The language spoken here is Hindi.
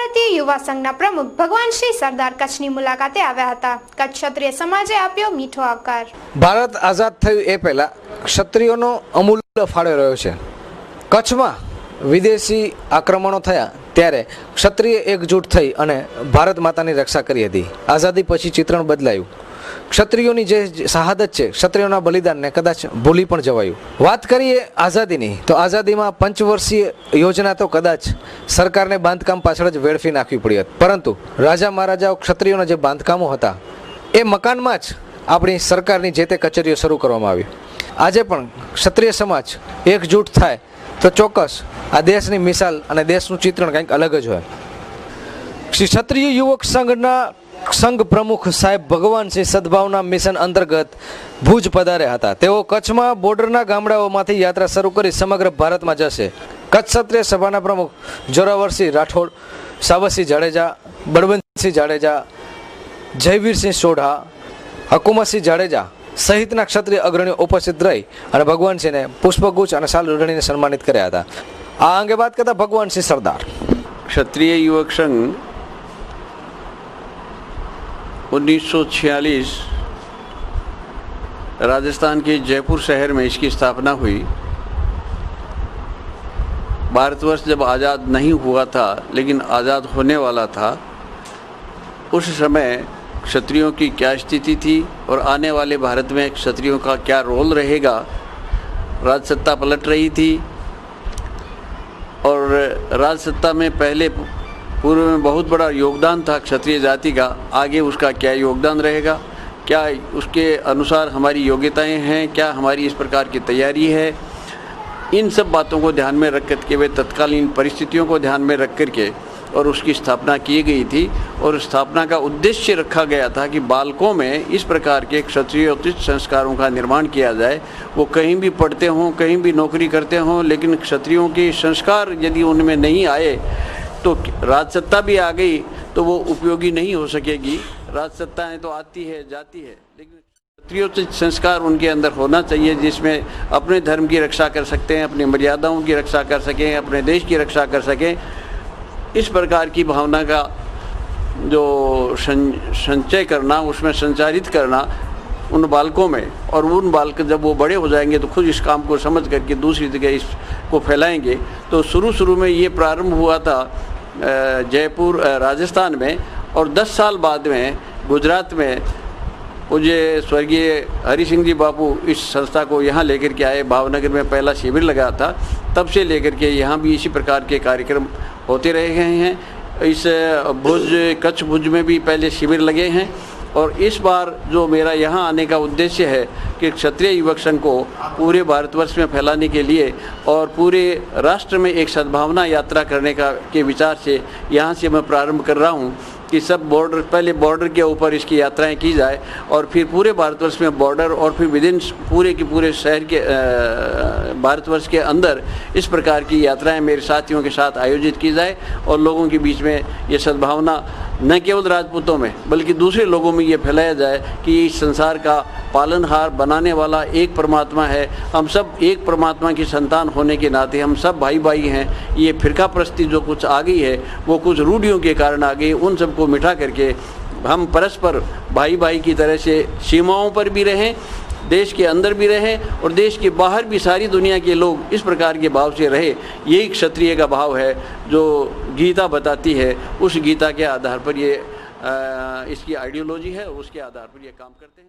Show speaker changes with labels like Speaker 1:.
Speaker 1: ભારતીય યુવા સંઘના પ્રમુખ ભગવાનસિંહ સરદાર કચ્છની મુલાકાતે આવ્યા હતા. કચ્છ ક્ષત્રિય સમાજે આપ્યો મીઠો આવકાર.
Speaker 2: ભારત આઝાદ થયું એ પહેલા ક્ષત્રિયોનો અમૂલ્ય ફાળો રહ્યો છે. કચ્છમાં વિદેશી આક્રમણો થયા ત્યારે ક્ષત્રિય એકજૂટ થઈ અને ભારત માતાની રક્ષા કરી હતી. આઝાદી પછી ચિત્રણ બદલાયું. ક્ષત્રિયોની જે શહાદત છે, ક્ષત્રિયોના બલિદાનને કદાચ ભૂલી પણ જવાયું. વાત કરીએ આઝાદીની, તો આઝાદીમાં પંચવર્ષીય યોજના તો કદાચ સરકારને બાંધકામ પાછળ જ વેડફી નાખવી પડી હતી, પરંતુ રાજા મહારાજાઓ ક્ષત્રિયોના જે બાંધકામો હતા એ મકાનમાં જ આપણી સરકારની જે તે કચેરીઓ શરૂ કરવામાં આવી. આજે પણ ક્ષત્રિય સમાજ એકજૂટ થાય તો ચોક્કસ આ દેશની મિસાલ અને દેશનું ચિત્રણ કંઈક અલગ જ હોય. શ્રી ક્ષત્રિય યુવક સંઘના સંઘ પ્રમુખ સાહેબ ભગવાનસિંહ સદભાવના મિશન અંતર્ગત ભુજ પધાર્યા હતા. તેઓ કચ્છમાં બોર્ડરના ગામડાઓમાંથી યાત્રા શરૂ કરી સમગ્ર ભારતમાં જશે. કચ્છ ક્ષત્રિય સભાના પ્રમુખ જોરાવરસિંહ રાઠોડ, સાવરસિંહ જાડેજા, બળવંતસિંહ જાડેજા, જયવીરસિંહ સોઢા, હકુમતસિંહ જાડેજા સહિતના ક્ષત્રિય અગ્રણીઓ ઉપસ્થિત રહી અને ભગવાનસિંહને પુષ્પગુચ્છ અને શાલ ઓઢાડીને સન્માનિત કર્યા હતા. આ અંગે વાત કરતા ભગવાનસિંહ સરદાર.
Speaker 3: क्षत्रिय युवक संघ 1946 राजस्थान के जयपुर शहर में इसकी स्थापना हुई. भारतवर्ष जब आज़ाद नहीं हुआ था लेकिन आज़ाद होने वाला था, उस समय क्षत्रियों की क्या स्थिति थी और आने वाले भारत में क्षत्रियों का क्या रोल रहेगा. राजसत्ता पलट रही थी और राजसत्ता में पहले पूर्व में बहुत बड़ा योगदान था क्षत्रिय जाति का. आगे उसका क्या योगदान रहेगा, क्या उसके अनुसार हमारी योग्यताएं हैं, क्या हमारी इस प्रकार की तैयारी है, इन सब बातों को ध्यान में रख करके वे तत्कालीन परिस्थितियों को ध्यान में रख करके और उसकी स्थापना की गई थी. और स्थापना का उद्देश्य रखा गया था कि बालकों में इस प्रकार के क्षत्रियोचित संस्कारों का निर्माण किया जाए. वो कहीं भी पढ़ते हों, कहीं भी नौकरी करते हों, लेकिन क्षत्रियों के संस्कार यदि उनमें नहीं आए तो राजसत्ता भी आ गई तो वो उपयोगी नहीं हो सकेगी. राजसत्ताएं तो आती है जाती है, लेकिन क्षत्रियोचित संस्कार उनके अंदर होना चाहिए जिसमें अपने धर्म की रक्षा कर सकते हैं, अपनी मर्यादाओं की रक्षा कर सकें, अपने देश की रक्षा कर सकें. इस प्रकार की भावना का जो संचय करना, उसमें संचारित करना उन बालकों में, और उन बालक जब वो बड़े हो जाएंगे तो खुद इस काम को समझ करके दूसरी जगह इसको फैलाएंगे. तो शुरू में ये प्रारंभ हुआ था जयपुर राजस्थान में, और 10 साल बाद में गुजरात में पूज्य स्वर्गीय हरि सिंह जी बापू इस संस्था को यहाँ लेकर के आए. भावनगर में पहला शिविर लगा था, तब से लेकर के यहाँ भी इसी प्रकार के कार्यक्रम होते रहे हैं. इस भुज, कच्छ भुज में भी पहले शिविर लगे हैं. और इस बार जो मेरा यहाँ आने का उद्देश्य है कि क्षत्रिय युवक संघ को पूरे भारतवर्ष में फैलाने के लिए और पूरे राष्ट्र में एक सद्भावना यात्रा करने के विचार से यहाँ से मैं प्रारंभ कर रहा हूँ कि सब बॉर्डर, पहले बॉर्डर के ऊपर इसकी यात्राएं की जाए और फिर पूरे भारतवर्ष में बॉर्डर और फिर विदिन पूरे के पूरे शहर के भारतवर्ष के अंदर इस प्रकार की यात्राएं मेरे साथियों के साथ आयोजित की जाए और लोगों के बीच में ये सद्भावना न केवल राजपूतों में बल्कि दूसरे लोगों में ये फैलाया जाए कि इस संसार का पालनहार बनाने वाला एक परमात्मा है. हम सब एक परमात्मा की संतान होने के नाते हम सब भाई भाई हैं. ये फिरका प्रस्ती जो कुछ आ गई है वो कुछ रूढ़ियों के कारण आ गई. उन सबको मिटा करके हम परस्पर भाई भाई की तरह से सीमाओं पर भी रहें, देश के अंदर भी रहें और देश के बाहर भी सारी दुनिया के लोग इस प्रकार के भाव से रहे. यही क्षत्रिय का भाव है जो गीता बताती है. उस गीता के आधार पर ये इसकी आइडियोलॉजी है, उसके आधार पर ये काम करते हैं.